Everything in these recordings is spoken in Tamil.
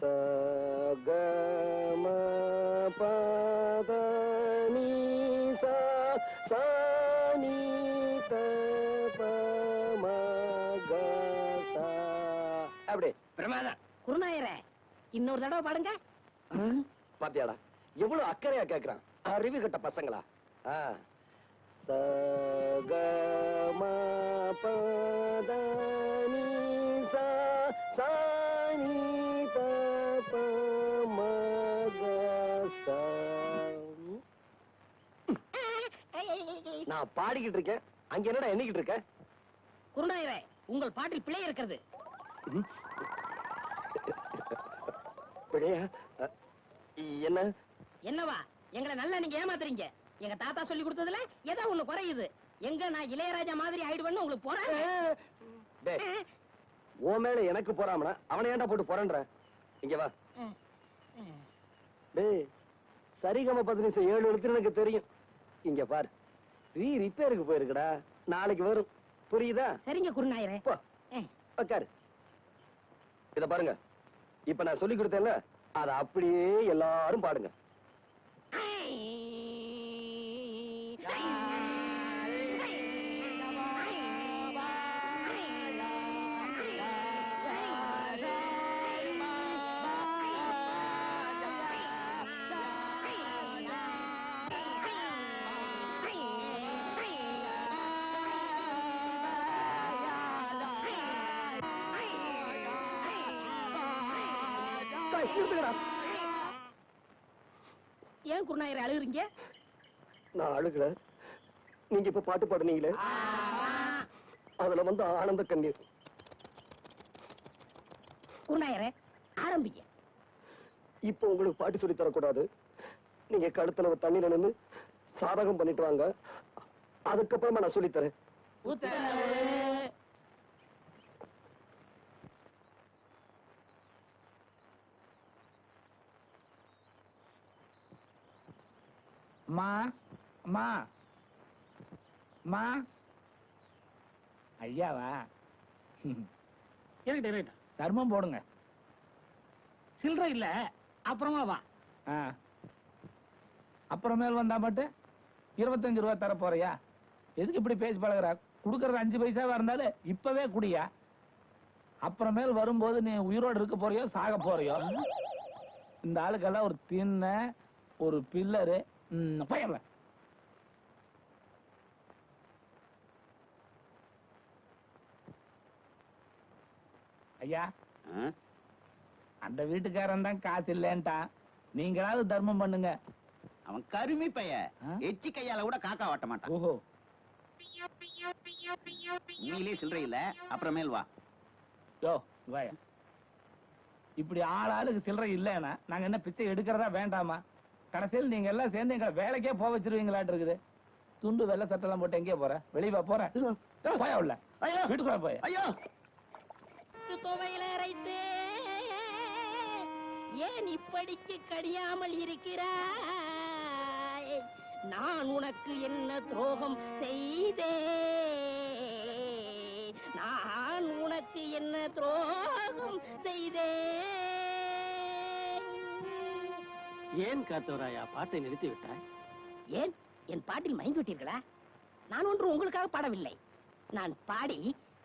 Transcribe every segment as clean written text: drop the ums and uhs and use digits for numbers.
சகம பதனி சானி தபமகசா. அப்படி பிரமாதம். குருநாயரே, இன்னொரு தடவை பாடுங்க. பாத்தியாடா எவ்வளவு அக்கறையா கேக்குறான். அறிவு கட்ட பசங்களா. சகம பதனி சானி தபமகசா. நான் பாடிக்கிட்டு இருக்கேன், அங்க என்னடா எண்ணிக்கிட்டு இருக்க? குருநாயரே, உங்கள் பாட்டில் பிழை இருக்கிறது. பிழையா? என்ன? என்னவா? எங்களை நல்லா நீங்க ஏமாத்துறீங்க. எங்க தாத்தா சொல்லி கொடுத்ததுல ஏதோ ஒண்ணு குறையுது. எங்க நான் இளையராஜா மாதிரி ஆயிடுவேன்னு உங்களுக்கு போறேன். ஓ மேல எனக்கு போறாமனா அவனை ஏன்டா போட்டு போறன்ற? இங்க வா. டேய், சரிகம 15 7 எழுத்து எனக்கு தெரியும். இங்க பாரு, ரிப்பேருக்கு போயிருக்குடா, நாளைக்கு வரும். புரியுதா? சரிங்க குருநாயரே. உட்காரு. இத பாருங்க, இப்ப நான் சொல்லி கொடுத்தேன்ல, அத அப்படியே எல்லாரும் பாடுங்க. ஏன் குருநாயரை அழுகுறீங்க? நான் அழுகல, நீங்க இப்ப பாட்டு பாடுனீங்களே, அதுல வந்து ஆனந்த கண்ணீர். குருநாயரே, ஆரம்பிங்க. இப்ப உங்களுக்கு பாட்டு சொல்லி தரக்கூடாது. நீங்க கழுத்துல தண்ணீர் நின்று சாதகம் பண்ணிட்டு வாங்க, அதுக்கப்புறமா நான் சொல்லித்தரேன். ஐயாவா? தர்மம் போடுங்க. சில்லற இல்ல, அப்புறமா வா. அப்புறமேல் வந்தா மட்டும் 25 ரூபாய் தர போறியா? எதுக்கு இப்படி பேசி பழகுற? குடுக்கறது 5 பைசாவா இருந்தாலும் இப்பவே குடியா. அப்புறமேல் வரும்போது நீ உயிரோடு இருக்க போறியோ சாக போறியோ? இந்த ஆளுக்கெல்லாம் ஒரு தின்ன ஒரு பில்லரு பயல. ஐயா, அந்த வீட்டுக்காரன் தான் காசு இல்லன்ட்டான், நீங்களாவது தர்மம் பண்ணுங்க. அவன் கருமி பைய, எச்சி கையால கூட காக்கா வாட்ட மாட்டான். ஓஹோ, நீங்களே சில்லறை இல்ல, அப்புறமேல் வா. யோ வாயா, இப்படி ஆளாளுக்கு சில்லறை இல்லன்னா நாங்க என்ன பிச்சை எடுக்கிறதா வேண்டாமா? கடைசியில் நீங்க எல்லாம் சேர்ந்து எங்களை வேலைக்கே போக வச்சிருவீங்களாட்டு இருக்குது. துண்டு வெள்ளை சட்டெல்லாம் போட்டு எங்கே போற? வெளியே போற? போயா உள்ள, வீட்டுக்குள்ள போய். ஐயோ, துவையில அரைத்தே ஏன் இப்படிக்கு கடியாமல் இருக்கிறாய்? நான் உனக்கு என்ன துரோகம் செய்தே? நான் உனக்கு என்ன துரோகம் செய்தே? ஏன் காத்தவராயா பாட்டை நிறுத்தி விட்டாய்? ஏன் என் பாட்டில் மயங்கி விட்டீர்களா? நான் ஒன்று உங்களுக்காக பாடவில்லை. நான் பாடி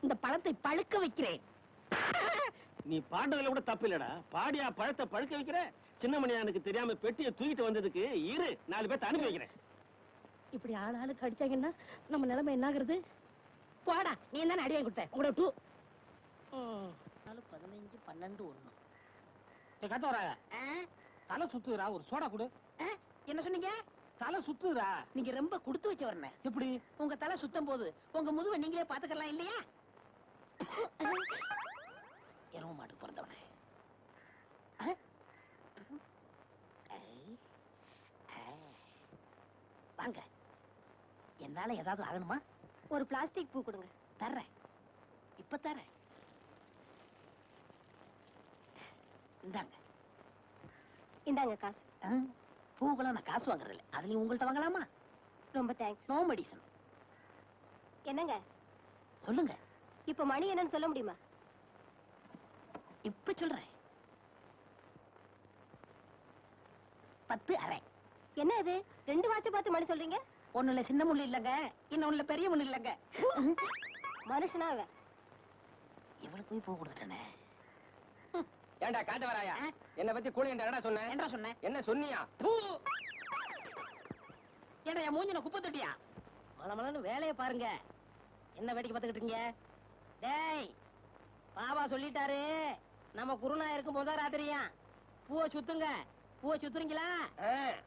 இந்த பழத்தை பழுக்க வைக்கிறேன். நீ பாண்டதுல கூட தப்பு இல்லடா. பாடியா பழத்தை பழுக்க வைக்கிற? சின்னமணியானுக்கு தெரியாம பெட்டியை தூக்கிட்டு வந்ததுக்கு இரு 4 பேர்த்த அனுப்பி வைக்கிறேன். இப்படி ஆளாளுக்கு அடிச்சாங்கன்னா நம்ம நிலைமை என்ன ஆகுறது? போடா, நீ தானே அடி வாங்கி கொடுத்த. உங்களோட 2 15 12 1 கத்தவராயா, தலை சுத்துறா, ஒரு சோடா கொடு. என்ன சொன்னீங்க? தலை சுத்துறா. நீங்க ரொம்ப கொடுத்து வச்ச வரணும். எப்படி? உங்க தலை சுத்தம் போது உங்க முதுவை நீங்களே பாத்துக்கலாம் இல்லையா? எருவ மாட்டு பிறந்தவனே. வாங்க, என்னால ஏதாவது ஆகணுமா? ஒரு பிளாஸ்டிக் பூ கொடுங்க. தர்றேன், இப்ப தர்றேன். இந்தாங்க. இந்தாங்க காசு. பூக்கெல்லாம் நான் காசு வாங்குறது இல்லை. அதுலயும் உங்கள்கிட்ட வாங்கலாமா? ரொம்ப தேங்க்ஸ். No medicine. என்னங்க சொல்லுங்க. இப்ப மணி என்னன்னு சொல்ல முடியுமா? இப்ப சொல்றேன். 10 அரை. என்ன இது 2 வாட்ச் பார்த்து மணி சொல்றீங்க? ஒண்ணுல சின்ன முள்ளு இல்லங்க, இன்னொன்னுல பெரிய முள்ளு இல்லங்க. மனுஷனா அவன்? இவளுக்கு போய் பூ கொடுத்துட்டேனே. ஏண்டா காட்டு வராயா? என்ன பத்தி கூலி என்னடா சொன்ன? என்ன சொன்னேன்? என்ன சொன்னியா? ஏடா என் மூஞ்சின குப்பை தொட்டியா? மலமலன்னு வேலையை பாருங்க. என்ன வேடிக்கை பார்த்துக்கிட்டு இருக்கீங்க? டேய், பாபா சொல்லிட்டாரு, நம்ம குருநா இருக்கும் போதா ராத்திரியா பூவை சுத்துங்க. பூவை சுத்துறீங்களா?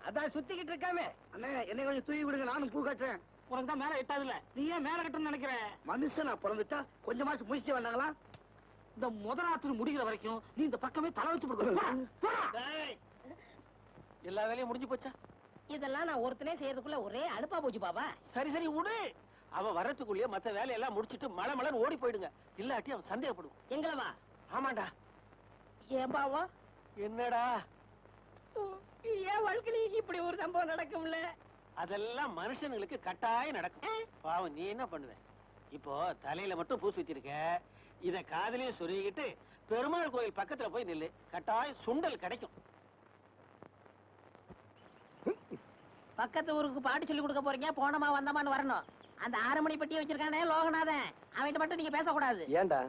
அதான் சுத்திக்கிட்டு இருக்காமே. அண்ணே என்னை கொஞ்சம் தூக்கி விடுங்க, நானும் பூ கட்டுறேன். உனக்கு தான் மேல எட்டாதுல, நீ ஏன் மேல கட்டணும்னு நினைக்கிற? மனுஷனா பிறந்துட்டா கொஞ்சமாச்சும் முயற்சி வேண்டாங்களா? இந்த முதலாத்து முடிகிற வரைக்கும் நீ இந்த பக்கமே தலை வச்சு கொடுக்கணும். எல்லா வேலையும் முடிஞ்சு போச்சா? இதெல்லாம் நான் ஒருத்தனே செய்யறதுக்குள்ள ஒரே அலுப்பா போச்சு பாபா. சரி சரி விடு. அவன் வர்றதுக்குள்ளேயே மத்த வேலையெல்லாம் முடிச்சிட்டு மலை மலன்னு ஓடி போயிடுங்க. இல்லாட்டி அவன் சந்தேகப்படும். எங்களவா? ஆமாண்டா. ஏன் பாவா? என்னடா? ஏன் வாழ்க்கையில இப்படி ஒரு சம்பவம் நடக்கும்ல? அதெல்லாம் மனுஷனுங்களுக்கு கட்டாயம் நடக்கும். பாவம் நீ என்ன பண்ணுவ? இப்போ தலையில மட்டும் பூ சுத்திருக்க, இத காதலையும் சொருகிட்டு பெருமாள் கோயில் பக்கத்துல போய் நில்லு, கட்டாயம் சுண்டல் கிடைக்கும். பக்கத்து ஊருக்கு பாட்டு சொல்லி கொடுக்க போறீங்க, போனமா வந்தமான்னு வரணும். அந்த 6 மணி பெட்டியை வச்சிருக்கானே லோகநாதன், அவன்கிட்ட மட்டும் நீங்க பேசக்கூடாது. ஏன்டா?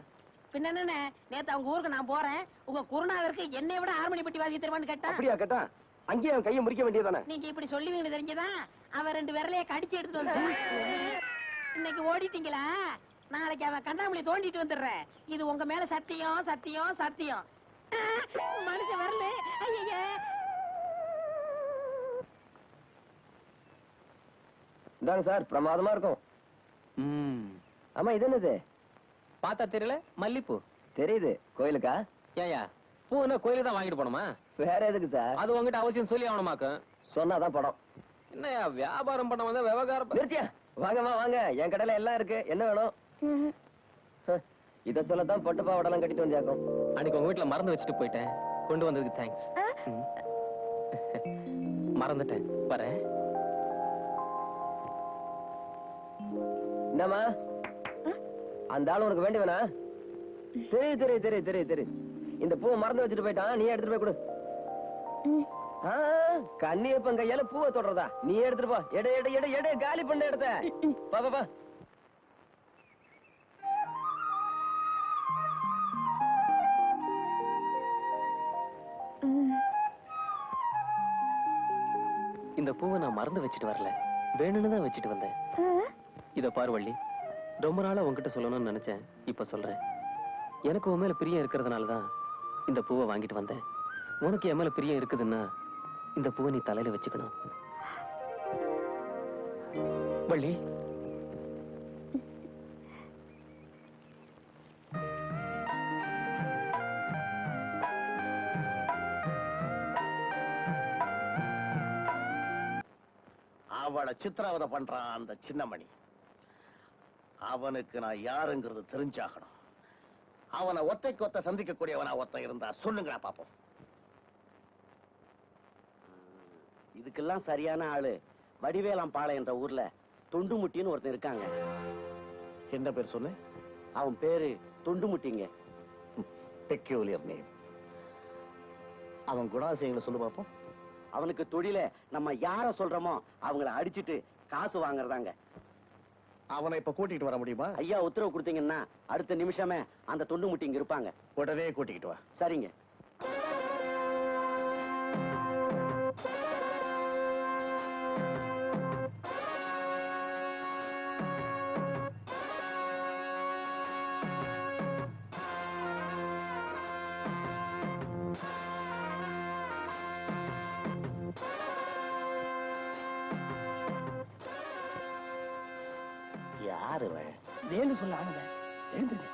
பின்ன என்ன, நேத்து அவங்க ஊருக்கு நான் போறேன், உங்க குருநாதருக்கு என்னை விட 6 மணி பெட்டி வாசி தருவான்னு கேட்டா. அப்படியா கேட்டா? அங்கேயே அவன் கையை முறிக்க வேண்டியதானே? நீங்க இப்படி சொல்லுவீங்கன்னு தெரிஞ்சுதான் அவன் 2 விரலைய கடிச்சு எடுத்துட்டு வந்தான். இன்னைக்கு ஓடிட்டீங்களா? நாளைக்கு அவன் கண்ணாமூலி தோண்டிட்டு வந்துடுறேன். இது உங்க மேல சத்தியம் சத்தியம் சத்தியம். மனுஷன் வரல. ஐயா இந்தாங்க சார், பிரமாதமா இருக்கும். ஆமா, இது என்னது? பார்த்தா தெரியல, மல்லிப்பூ. தெரியுது. கோயிலுக்கா? ஏயா பூன்னா கோயிலுக்கு தான் வாங்கிட்டு போனோமா? வேற எதுக்கு சார்? அது உங்ககிட்ட அவசியம் சொல்லி ஆகணுமாக்கும். சொன்னாதான் படம். என்னையா வியாபாரம் பண்ண வந்தா விவகாரம் நிறுத்தியா? வாங்கம்மா வாங்க, என் கடையில எல்லாம் இருக்கு. என்ன வேணும்? இத சொல்லத்தான் பட்டு பாவடெல்லாம் கட்டிட்டு வந்தியாக்கும். அன்னைக்கு உங்க வீட்டுல மறந்து வச்சுட்டு போயிட்டேன். கொண்டு வந்ததுக்கு தேங்க்ஸ். மறந்துட்டேன், வரேன். என்னம்மா அந்த ஆள் உனக்கு வேண்டியவனா? தெரியுது தெரியுது தெரியுது தெரியுது தெரியுது. இந்த பூவை மறந்து வச்சுட்டு போயிட்டான், நீ எடுத்துட்டு போய் கொடு. கண்ணியப்பன் கையால பூவை தொடறதா? நீ எடுத்துட்டு போ. எடை எடை எடை எடை காலி பண்ண இடத்த. பா பா. இந்த பூவை நான் மறந்து வச்சுட்டு வரல, வேணும்னு தான் வச்சுட்டு வந்தேன். இத பாரு வள்ளி, ரொம்ப நாளா உன்கிட்ட சொல்லணும்னு நினைச்சேன், இப்ப சொல்றேன். எனக்கு உன் மேல பிரியம் இருக்கிறதுனாலதான் இந்த பூவை வாங்கிட்டு வந்தேன். உனக்கு என் மேல பிரியம் இருக்குதுன்னா இந்த பூவை நீ தலையில வச்சுக்கணும். வள்ளி, அவளை சித்திரவதை பண்றான் அந்த சின்னமணி. அவனுக்கு நான் யாருங்கிறது தெரிஞ்சாகணும். அவனை ஒத்தைக்கு ஒத்த சந்திக்கக்கூடியவனா ஒத்த இருந்தா சொல்லுங்களா பாப்போம். இதுக்கெல்லாம் சரியான ஆளு வடிவேலாம்பாளையம் என்ற ஊர்ல தொண்டுமுட்டின்னு ஒருத்தன் இருக்காங்க. என்ன பேர் சொன்ன? அவன் பேரு தொண்டுமுட்டிங்க. Peculiar name. அவன் குணாசியங்களை சொல்லு பாப்போம். அவனுக்கு தொழில நம்ம யார சொல்றோமோ அவங்கள அடிச்சிட்டு காசு வாங்குறதாங்க. அவனை இப்ப கூட்டிட்டு வர முடியுமா? ஐயா உத்தரவு கொடுத்தீங்கன்னா அடுத்த நிமிஷமே அந்த தொண்டுமுட்டி இங்க இருப்பாங்க. உடனே கூட்டிக்கிட்டு வா. சரிங்க. யாரு இவன்? வேலு சொல்ல ஆனத எழுந்துங்க.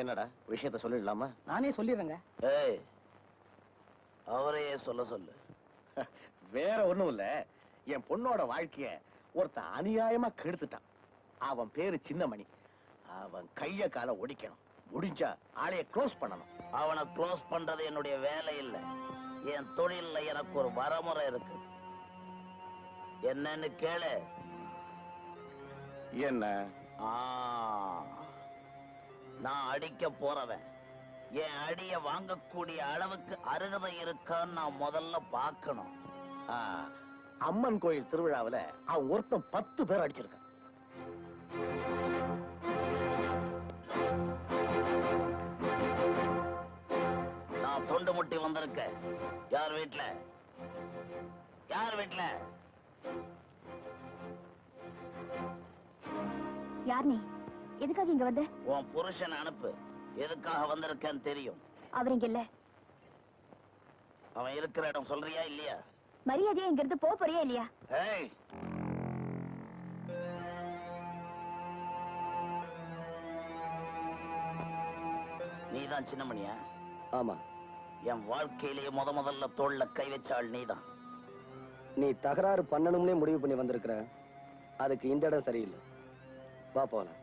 என்னடா விஷயத்த சொல்லிடலாமா? நானே சொல்லிடுறேங்க. ஏய், அவரையே சொல்ல சொல்லு. வேற ஒண்ணும் இல்ல, என் பொண்ணோட வாழ்க்கைய ஒருத்த அநியாயமா கெடுத்துட்டான். அவன் பேரு சின்னமணி. அவன் கைய கால ஒடிக்கணும். முடிஞ்சா ஆளைய க்ளோஸ் பண்ணணும். அவனை க்ளோஸ் பண்றது என்னுடைய வேலை இல்ல, என் தொழில்ல எனக்கு ஒரு வரமுறை இருக்கு. என்னன்னு கேளு. என்ன? நான் அடிக்க போறவன் என் அடிய வாங்கக்கூடிய அளவுக்கு அருகதை இருக்கான்னு நான் முதல்ல பார்க்கணும். அம்மன் கோயில் திருவிழாவுல அவன் ஒருத்தன் 10 பேர் அடிச்சிருக்கான். நான் தொண்டு முட்டி வந்திருக்கேன். யார் வீட்டுல? யார் வீட்டுல? யார் நீ? எதுக்காக இங்க வந்த? உன் புருஷன் அனுப்பு. எதுக்காக வந்திருக்கேன்னு தெரியும். அவர் இங்க இல்ல. அவன் இருக்கிற இடம் சொல்றியா இல்லையா? மரியாதையா இங்க இருந்து போறியா இல்லையா? ஏய், நீதான் சின்னமணியா? ஆமா. என் வாழ்க்கையிலேயே முதல்ல தோள்ல கை வச்சாள் நீதான். நீ தகராறு பண்ணணும்னே முடிவு பண்ணி வந்திருக்கிற. அதுக்கு இந்த இடம் சரியில்லை. வா போலாம்.